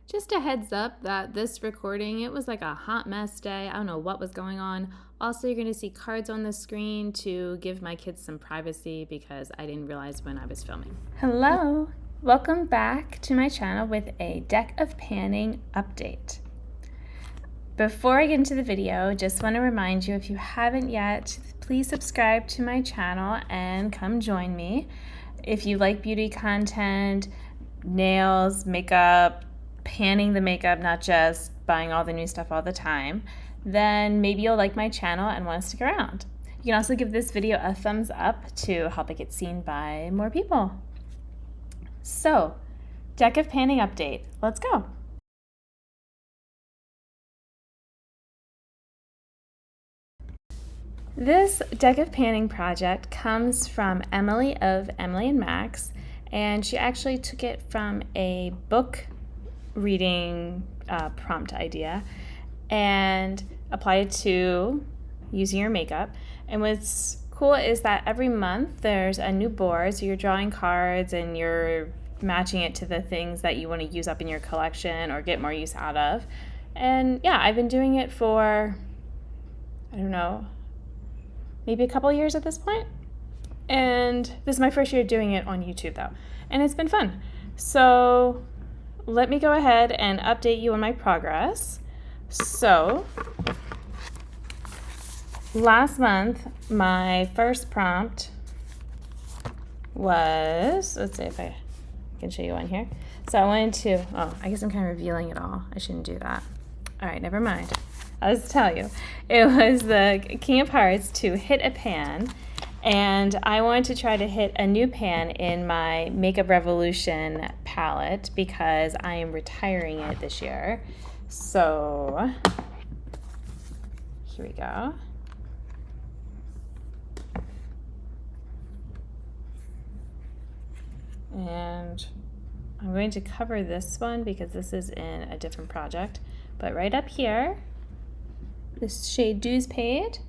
Just a heads up that this recording, it was like a hot mess day. I don't know what was going on. Also, you're going to see cards on the screen to give my kids some privacy because I didn't realize when I was filming. Hello! Welcome back to my channel with a deck of panning update. Before I get into the video, just want to remind you, if you haven't yet, please subscribe to my channel and come join me. If you like beauty content, nails, makeup, panning the makeup, not just buying all the new stuff all the time, then maybe you'll like my channel and want to stick around. You can also give this video a thumbs up to help it get seen by more people. So, deck of panning update. Let's go. This deck of panning project comes from Emily of Emily and Max, and she actually took it from a book reading prompt idea and applied it to using your makeup. And what's cool is that every month there's a new board, so you're drawing cards and you're matching it to the things that you want to use up in your collection or get more use out of. And yeah, I've been doing it for, I don't know, maybe a couple years at this point. And this is my first year doing it on YouTube though, and it's been fun. So let me go ahead and update you on my progress. So last month, my first prompt was, let's see if I can show you on here. So I wanted to, I guess I'm kind of revealing it all. I shouldn't do that. All right, never mind. I'll just tell you. It was the King of Hearts to hit a pan, and I wanted to try to hit a new pan in my Makeup Revolution palette because I am retiring it this year. So here we go. And I'm going to cover this one because this is in a different project. But right up here, this shade Dews Paid,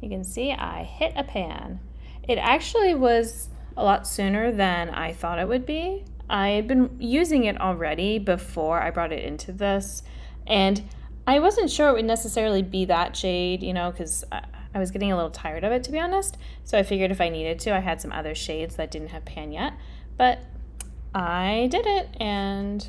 you can see I hit a pan. It actually was a lot sooner than I thought it would be. I had been using it already before I brought it into this, and I wasn't sure it would necessarily be that shade, you know, because I was getting a little tired of it, to be honest. So I figured if I needed to, I had some other shades that didn't have pan yet, but I did it. And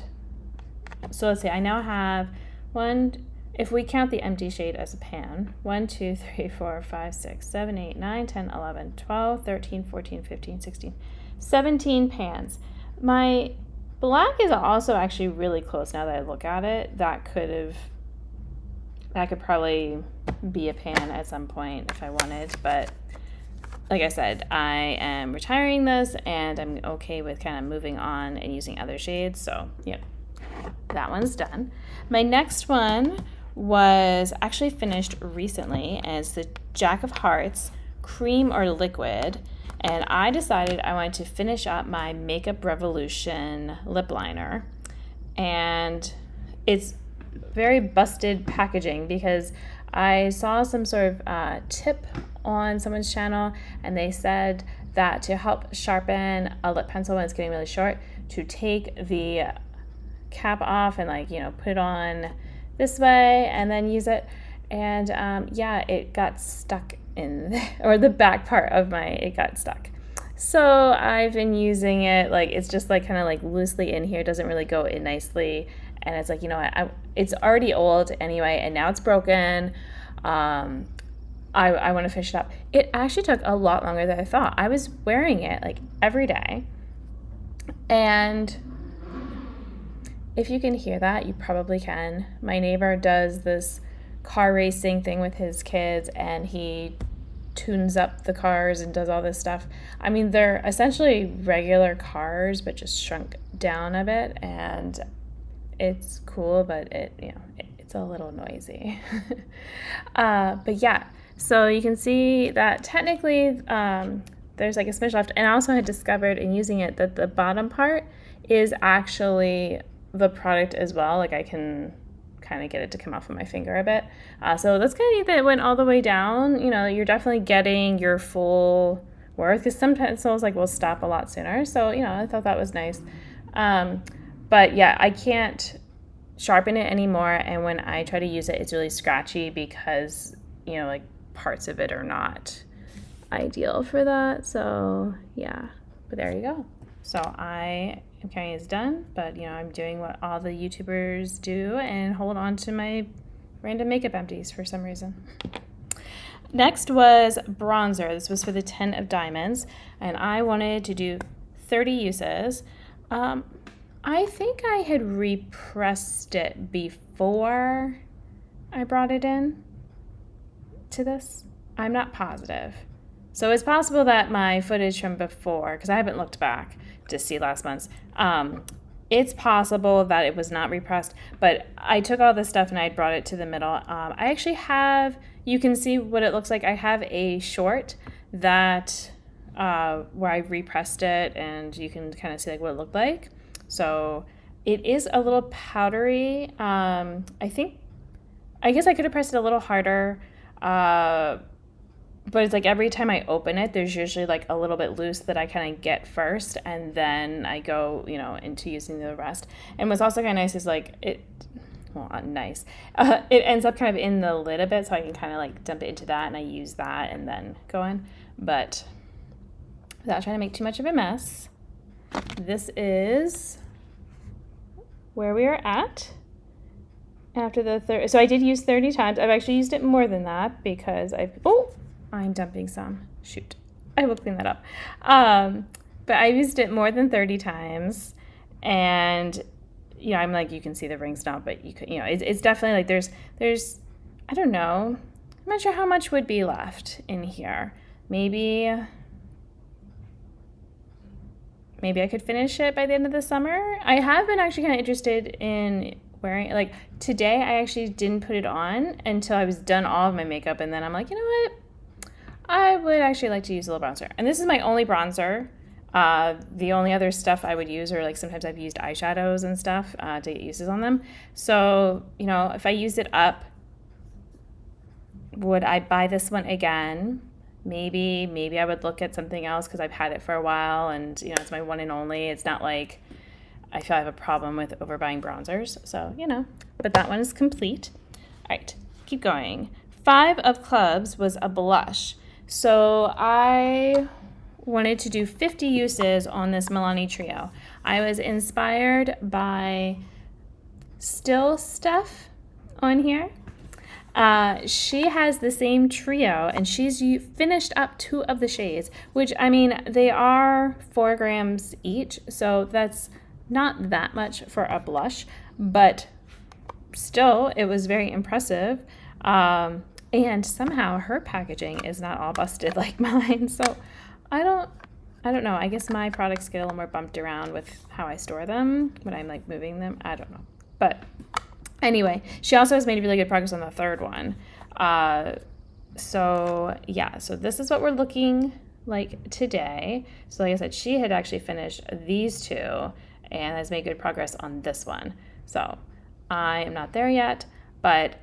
so let's see, I now have one, if we count the empty shade as a pan, 1, 2, 3, 4, 5, 6, 7, 8, 9, 10, 11, 12, 13, 14, 15, 16, 17 pans. My black is also actually really close now that I look at it. That could probably be a pan at some point if I wanted, but like I said, I am retiring this and I'm okay with kind of moving on and using other shades, so yeah, that one's done. My next one was actually finished recently, and it's the Jack of Hearts Cream or Liquid, and I decided I wanted to finish up my Makeup Revolution lip liner. And it's very busted packaging because I saw some sort of tip on someone's channel, and they said that to help sharpen a lip pencil when it's getting really short, to take the cap off and put it on this way and then use it. And yeah, it got stuck in, or the back part of it got stuck. So I've been using it, it's just kind of loosely in here, doesn't really go in nicely. And it's you know what, it's already old anyway, and now it's broken. I want to finish it up. It actually took a lot longer than I thought. I was wearing it every day, and if you can hear that, you probably can. My neighbor does this car racing thing with his kids, and he tunes up the cars and does all this stuff. I mean, they're essentially regular cars, but just shrunk down a bit, and it's cool, but it's a little noisy. But yeah, so you can see that technically there's a smidge left, and I also had discovered in using it that the bottom part is actually the product as well. I can kind of get it to come off of my finger a bit. So that's kind of neat that it went all the way down. You know, you're definitely getting your full worth, because some pencils will stop a lot sooner. So, I thought that was nice. But yeah, I can't sharpen it anymore, and when I try to use it, it's really scratchy because, you know, like parts of it are not ideal for that. So yeah, but there you go. So I am carrying is done, but you know, I'm doing what all the YouTubers do and hold on to my random makeup empties for some reason. Next was bronzer. This was for the 10 of diamonds, and I wanted to do 30 uses. I think I had repressed it before I brought it in to this. I'm not positive. So it's possible that my footage from before, because I haven't looked back to see last month's, it's possible that it was not repressed, but I took all this stuff and I brought it to the middle. I actually have, you can see what it looks like. I have a short that where I repressed it, and you can kind of see like what it looked like. So it is a little powdery. I guess I could have pressed it a little harder, but it's like every time I open it, there's usually like a little bit loose that I kind of get first, and then I go, you know, into using the rest. And what's also kind of nice is like it ends up kind of in the lid a bit, so I can kind of like dump it into that, and I use that and then go in. But without trying to make too much of a mess, this is where we are at after the third. So I did use 30 times. I've actually used it more than that because I'm dumping some. Shoot. I will clean that up. But I used it more than 30 times, and you know, I'm like, you can see the rings now, but you could, you know, it's definitely like there's I don't know. I'm not sure how much would be left in here. Maybe I could finish it by the end of the summer. I have been actually kind of interested in wearing, like today I actually didn't put it on until I was done all of my makeup, and then I'm like, you know what? I would actually like to use a little bronzer. And this is my only bronzer. The only other stuff I would use are like sometimes I've used eyeshadows and stuff to get uses on them. So, you know, if I used it up, would I buy this one again? Maybe I would look at something else because I've had it for a while, and you know, it's my one and only. It's not like I feel I have a problem with overbuying bronzers. So, you know, but that one is complete. All right, keep going. 5 of clubs was a blush. So I wanted to do 50 uses on this Milani Trio. I was inspired by Still Stuff on here. She has the same trio, and she's finished up 2 of the shades, which, I mean, they are 4 grams each, so that's not that much for a blush, but still, it was very impressive. And somehow her packaging is not all busted like mine, so I don't know. I guess my products get a little more bumped around with how I store them when I'm like moving them. I don't know, but anyway, she also has made really good progress on the third one. So yeah, so this is what we're looking like today. So like I said, she had actually finished these 2 and has made good progress on this one. So I am not there yet, but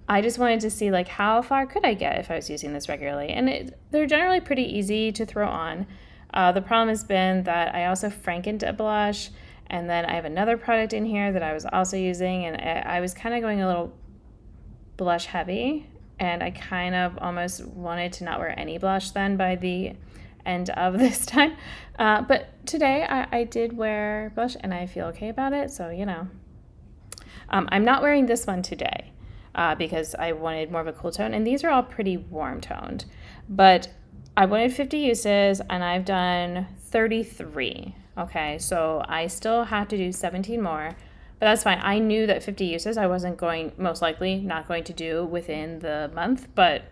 I just wanted to see like how far could I get if I was using this regularly. And they're generally pretty easy to throw on. The problem has been that I also frankened a blush, and then I have another product in here that I was also using, and I was kind of going a little blush heavy, and I kind of almost wanted to not wear any blush then by the end of this time. But today I did wear blush, and I feel okay about it, so you know. I'm not wearing this one today because I wanted more of a cool tone, and these are all pretty warm toned. But I wanted 50 uses, and I've done 33. Okay, so I still have to do 17 more, but that's fine. I knew that 50 uses I wasn't most likely not going to do within the month, but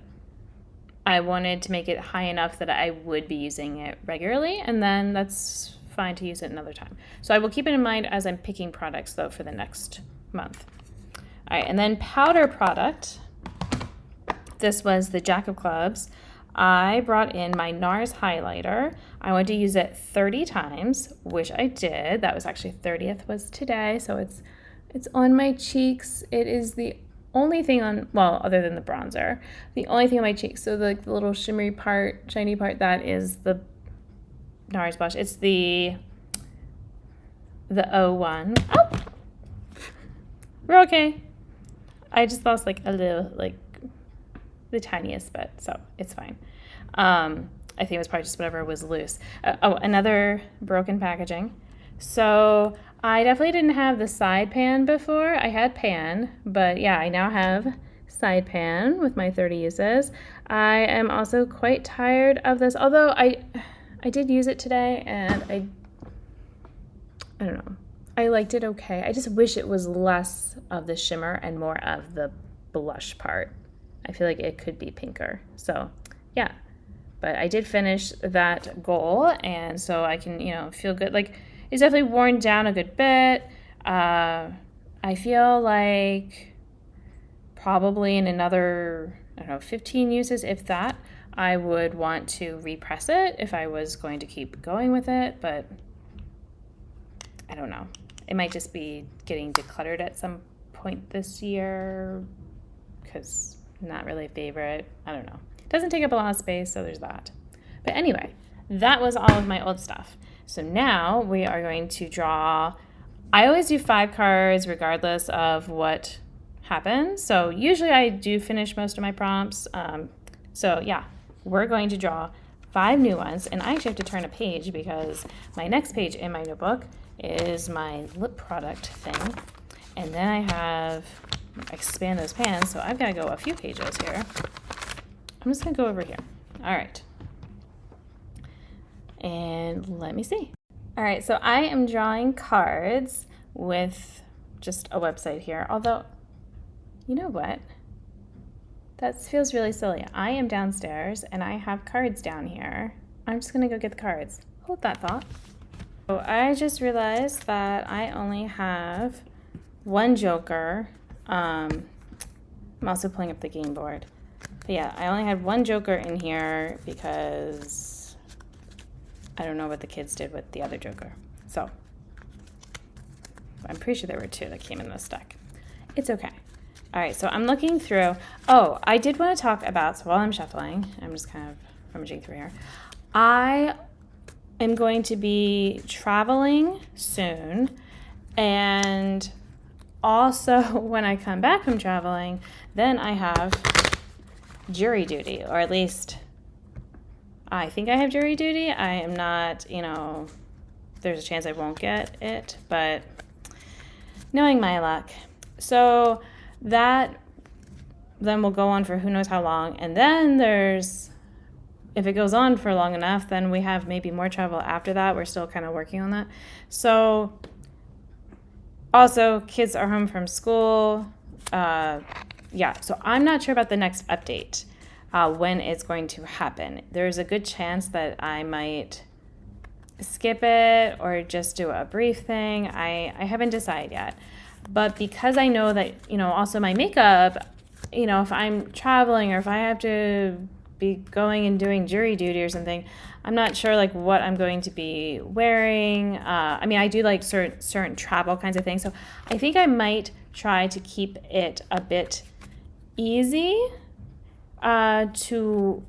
I wanted to make it high enough that I would be using it regularly, and then that's fine to use it another time. So I will keep it in mind as I'm picking products, though, for the next month. All right, and then powder product. This was the Jack of Clubs. I brought in my NARS highlighter. I wanted to use it 30 times, which I did. That was actually 30th was today, so it's on my cheeks. It is the only thing on, well, other than the bronzer, the only thing on my cheeks. So the little shimmery part, shiny part, that is the NARS blush. It's the 01. Oh! we're okay. I just lost like a little, like the tiniest bit, so it's fine. I think it was probably just whatever was loose. Another broken packaging. So I definitely didn't have the side pan before. I had pan, but yeah, I now have side pan with my 30 uses. I am also quite tired of this, although I did use it today, and I don't know. I liked it okay. I just wish it was less of the shimmer and more of the blush part. I feel like it could be pinker. So yeah, but I did finish that goal, and so I can, feel good. Like, it's definitely worn down a good bit. I feel like probably in another, 15 uses, if that, I would want to repress it if I was going to keep going with it, but I don't know. It might just be getting decluttered at some point this year because not really a favorite. I don't know. It doesn't take up a lot of space, so there's that. But anyway, that was all of my old stuff. So now we are going to draw. I always do 5 cards regardless of what happens. So usually I do finish most of my prompts. So yeah, we're going to draw 5 new ones. And I actually have to turn a page because my next page in my notebook is my lip product thing. And then I have expand those pans. So I've got to go a few pages here. I'm just going to go over here. All right. And let me see. All right, so I am drawing cards with just a website here. Although, you know what? That feels really silly. I am downstairs and I have cards down here. I'm just gonna go get the cards. Hold that thought. So I just realized that I only have 1 joker. I'm also pulling up the game board. But yeah, I only had 1 joker in here because I don't know what the kids did with the other joker. So I'm pretty sure there were 2 that came in this deck. It's okay. All right, so I'm looking through. Oh, I did want to talk about, so while I'm shuffling, I'm just kind of rummaging through here. I am going to be traveling soon, and also when I come back from traveling, then I have jury duty, or at least I think I have jury duty. I am not, there's a chance I won't get it, but knowing my luck. So that then will go on for who knows how long. And then if it goes on for long enough, then we have maybe more travel after that. We're still kind of working on that. So also kids are home from school. Yeah, so I'm not sure about the next update. When it's going to happen. There's a good chance that I might skip it or just do a brief thing. I haven't decided yet. But because I know that, also my makeup, if I'm traveling or if I have to be going and doing jury duty or something, I'm not sure like what I'm going to be wearing. I do like certain travel kinds of things. So I think I might try to keep it a bit easy to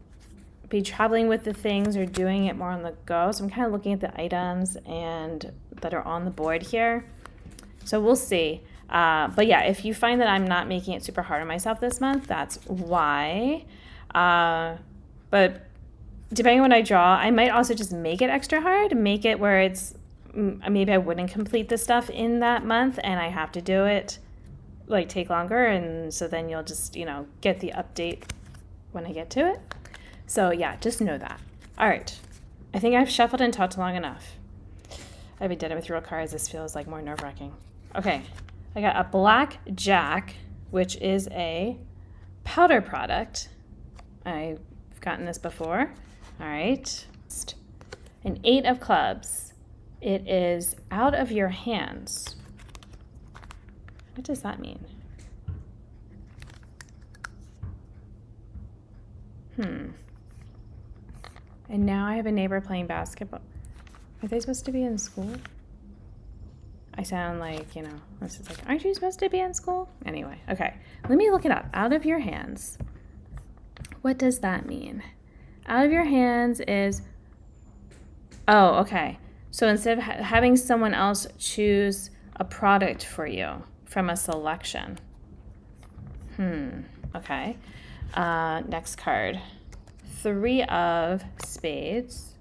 be traveling with the things or doing it more on the go. So I'm kind of looking at the items and that are on the board here. So we'll see. But yeah, if you find that I'm not making it super hard on myself this month, that's why. But depending on what I draw, I might also just make it extra hard, make it where it's, maybe I wouldn't complete the stuff in that month and I have to do it, like take longer. And so then you'll just, get the update when I get to it. So yeah, just know that. All right. I think I've shuffled and talked long enough. I haven't done it with real cards. This feels like more nerve-wracking. Okay. I got a Black Jack, which is a powder product. I've gotten this before. All right. An 8 of clubs. It is out of your hands. What does that mean? And now I have a neighbor playing basketball. Are they supposed to be in school? I sound like, this is like, aren't you supposed to be in school? Anyway, okay. Let me look it up. Out of your hands. What does that mean? Out of your hands is, oh, okay. So instead of having someone else choose a product for you from a selection. Okay. Next card. 3 of spades.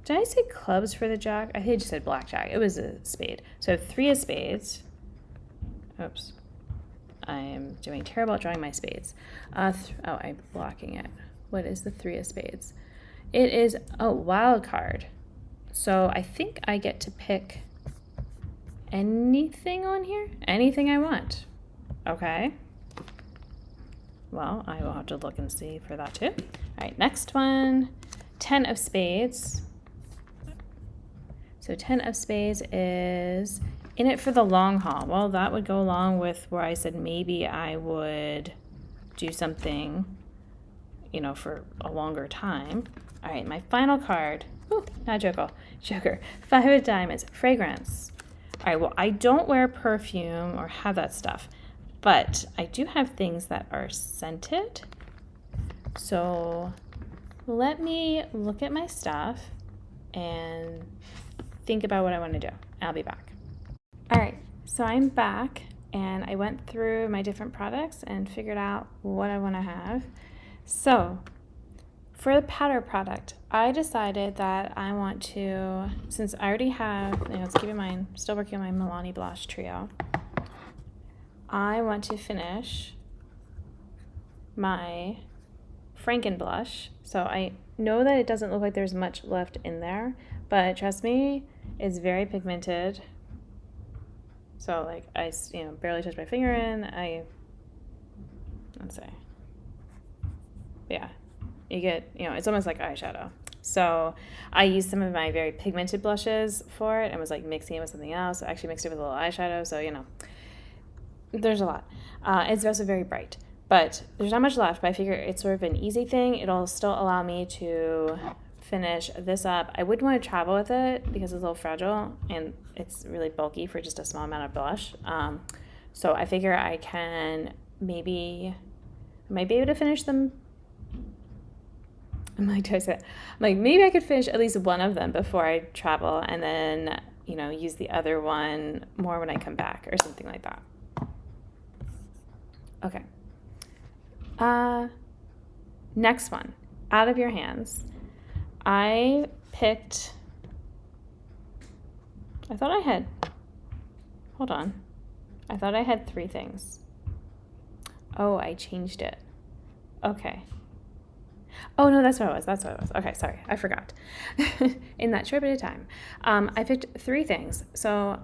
Did I say clubs for the jack? I think I just said blackjack. It was a spade. So 3 of spades. Oops. I am doing terrible at drawing my spades. I'm blocking it. What is the 3 of spades? It is a wild card. So I think I get to pick anything on here? Anything I want. Okay. Well, I will have to look and see for that too. All right, next one. 10 of spades. So 10 of spades is in it for the long haul. Well, that would go along with where I said maybe I would do something, you know, for a longer time. All right, my final card. Ooh, not Joker. 5 of diamonds. Fragrance. All right, well, I don't wear perfume or have that stuff, but I do have things that are scented. So let me look at my stuff and think about what I want to do. I'll be back. All right, so I'm back and I went through my different products and figured out what I want to have. So for the powder product, I decided that I want to, since I already have, let's keep in mind, still working on my Milani Blush Trio. I want to finish my Franken blush. So I know that it doesn't look like there's much left in there, but trust me, it's very pigmented. So like I, barely touch my finger in. Let's say, yeah, you get, it's almost like eyeshadow. So I used some of my very pigmented blushes for it and was like mixing it with something else. I actually mixed it with a little eyeshadow. So, there's a lot. It's also very bright, but there's not much left, but I figure it's sort of an easy thing. It'll still allow me to finish this up. I wouldn't want to travel with it because it's a little fragile and it's really bulky for just a small amount of blush. So I figure I can might be able to finish them. Maybe I could finish at least one of them before I travel and then, use the other one more when I come back or something like that. Okay. Next one, out of your hands. I thought I had 3 things. Oh, I changed it. Okay. Oh, no, that's what it was. Okay, sorry, I forgot. In that short bit of time. I picked 3 things. So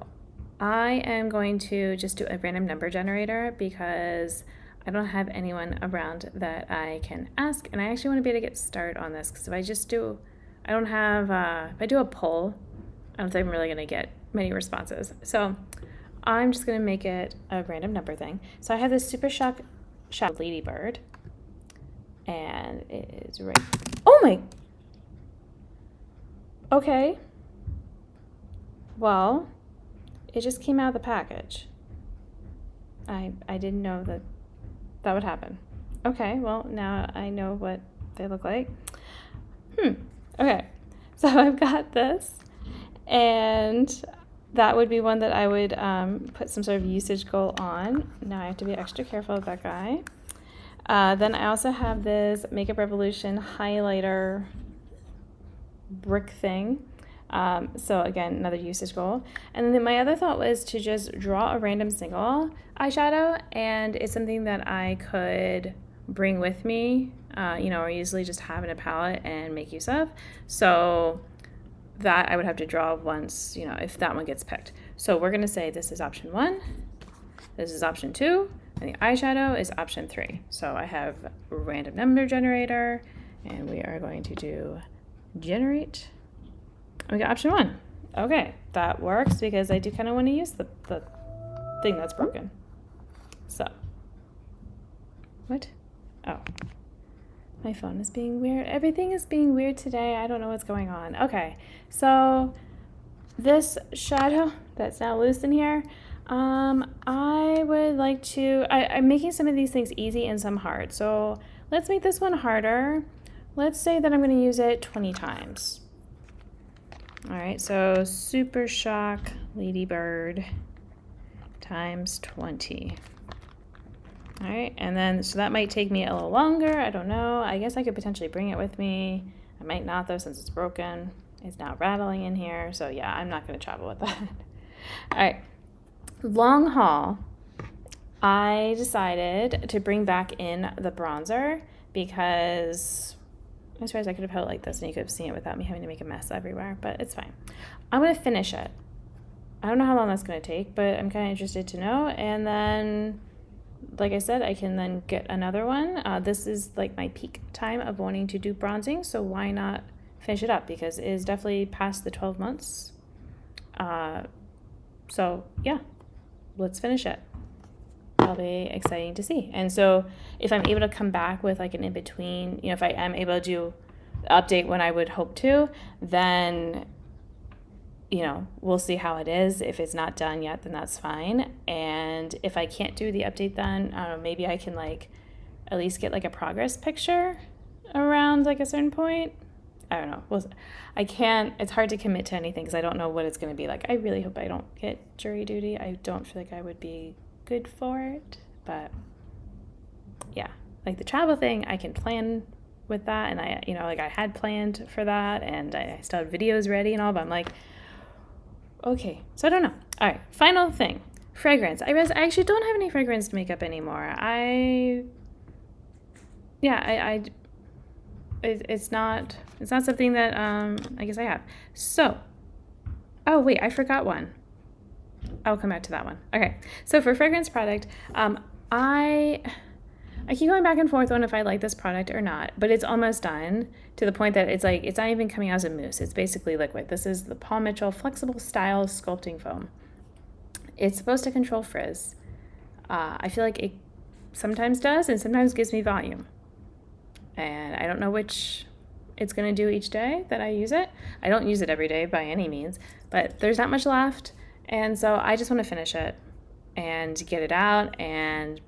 I am going to just do a random number generator because I don't have anyone around that I can ask. And I actually want to be able to get started on this because if I do a poll, I don't think I'm really going to get many responses. So I'm just going to make it a random number thing. So I have this Super Shock Ladybird. And it is right. Oh my. Okay. Well, it just came out of the package. I didn't know that would happen. Okay, well, now I know what they look like. Okay, so I've got this, and that would be one that I would put some sort of usage goal on. Now I have to be extra careful of that guy. Then I also have this Makeup Revolution highlighter brick thing. So again, another usage goal. And then my other thought was to just draw a random single eyeshadow, and it's something that I could bring with me, or usually just have in a palette and make use of. So that I would have to draw once, if that one gets picked. So we're going to say this is option 1, this is option 2, and the eyeshadow is option 3. So I have a random number generator, and we are going to do generate. We got option 1. Okay, that works because I do kind of want to use the thing that's broken. So, what? Oh, my phone is being weird. Everything is being weird today. I don't know what's going on. Okay, so this shadow that's now loose in here, I would like to, I'm making some of these things easy and some hard. So let's make this one harder. Let's say that I'm going to use it 20 times. All right, so Super Shock Ladybird times 20. All right, and then, so that might take me a little longer. I don't know. I guess I could potentially bring it with me. I might not, though, since it's broken. It's not rattling in here. So yeah, I'm not going to travel with that. All right, long haul. I decided to bring back in the bronzer because I'm surprised I could have held it like this and you could have seen it without me having to make a mess everywhere, but it's fine. I'm going to finish it. I don't know how long that's going to take, but I'm kind of interested to know. And then, like I said, I can then get another one. This is like my peak time of wanting to do bronzing, so why not finish it up? Because it is definitely past the 12 months. So yeah, let's finish it. That'll be exciting to see. And so if I'm able to come back with like an in-between, you know, if I am able to do the update when I would hope to, then, you know, we'll see how it is. If it's not done yet, then that's fine. And if I can't do the update then, I don't know, maybe I can like at least get like a progress picture around like a certain point. I don't know. Well, I can't, it's hard to commit to anything because I don't know what it's going to be like. I really hope I don't get jury duty. I don't feel like I would be good for it, but yeah, like the travel thing, I can plan with that, and I, you know, like I had planned for that, and I still had videos ready and all, but I'm like, okay, so I don't know. All right, final thing, fragrance. I realized I actually don't have any fragrance makeup anymore. It's not something that I guess I have. So, oh wait, I forgot one. I'll come back to that one. Okay, so for fragrance product, I keep going back and forth on if I like this product or not, but it's almost done to the point that it's like, it's not even coming out as a mousse. It's basically liquid. This is the Paul Mitchell Flexible Style Sculpting Foam. It's supposed to control frizz. I feel like it sometimes does and sometimes gives me volume. And I don't know which it's going to do each day that I use it. I don't use it every day by any means, but there's not much left. And so I just want to finish it and get it out, and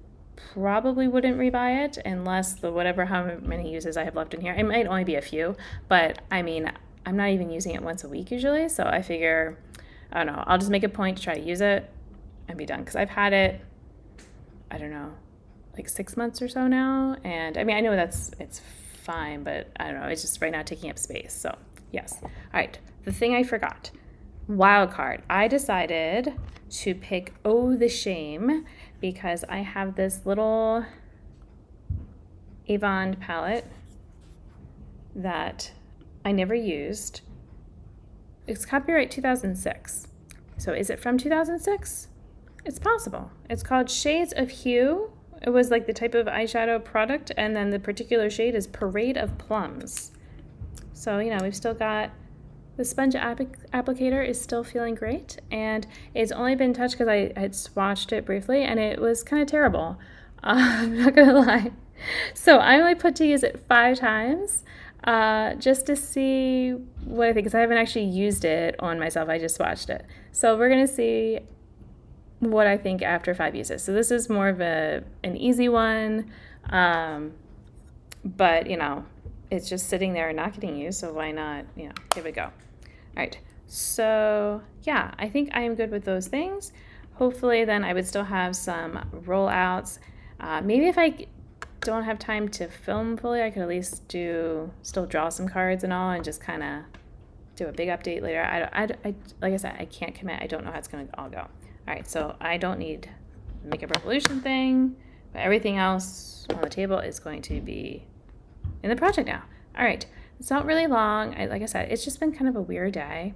probably wouldn't rebuy it unless the whatever how many uses I have left in here. It might only be a few, but I mean, I'm not even using it once a week usually. So I figure, I don't know, I'll just make a point to try to use it and be done. Because I've had it, I don't know, like 6 months or so now. And I mean, I know it's fine, but I don't know, it's just right now taking up space. So yes. All right. The thing I forgot. Wild card. I decided to pick Oh the Shame because I have this little Avon palette that I never used. It's copyright 2006. So is it from 2006? It's possible. It's called Shades of Hue. It was like the type of eyeshadow product, and then the particular shade is Parade of Plums. So, you know, we've still got the sponge applicator is still feeling great, and it's only been touched because I had swatched it briefly, and it was kind of terrible. I'm not gonna lie. So I only put to use it 5 times just to see what I think, because I haven't actually used it on myself. I just swatched it. So we're gonna see what I think after 5 uses. So this is more of an easy one, but you know, it's just sitting there and not getting used, so why not, you know, give it a go. All right, so yeah, I think I am good with those things. Hopefully then I would still have some rollouts. Maybe if I don't have time to film fully, I could at least still draw some cards and all, and just kind of do a big update later. I like I said, I can't commit. I don't know how it's going to all go. All right, so I don't need the Makeup Revolution thing, but everything else on the table is going to be in the project now. All right, it's not really long. Like I said, it's just been kind of a weird day.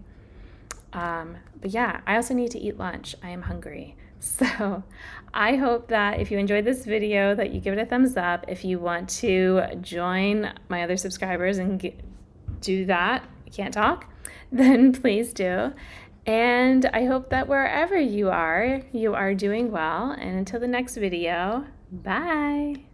But yeah, I also need to eat lunch. I am hungry. So I hope that if you enjoyed this video that you give it a thumbs up. If you want to join my other subscribers and do that, I can't talk, then please do. And I hope that wherever you are doing well. And until the next video, bye.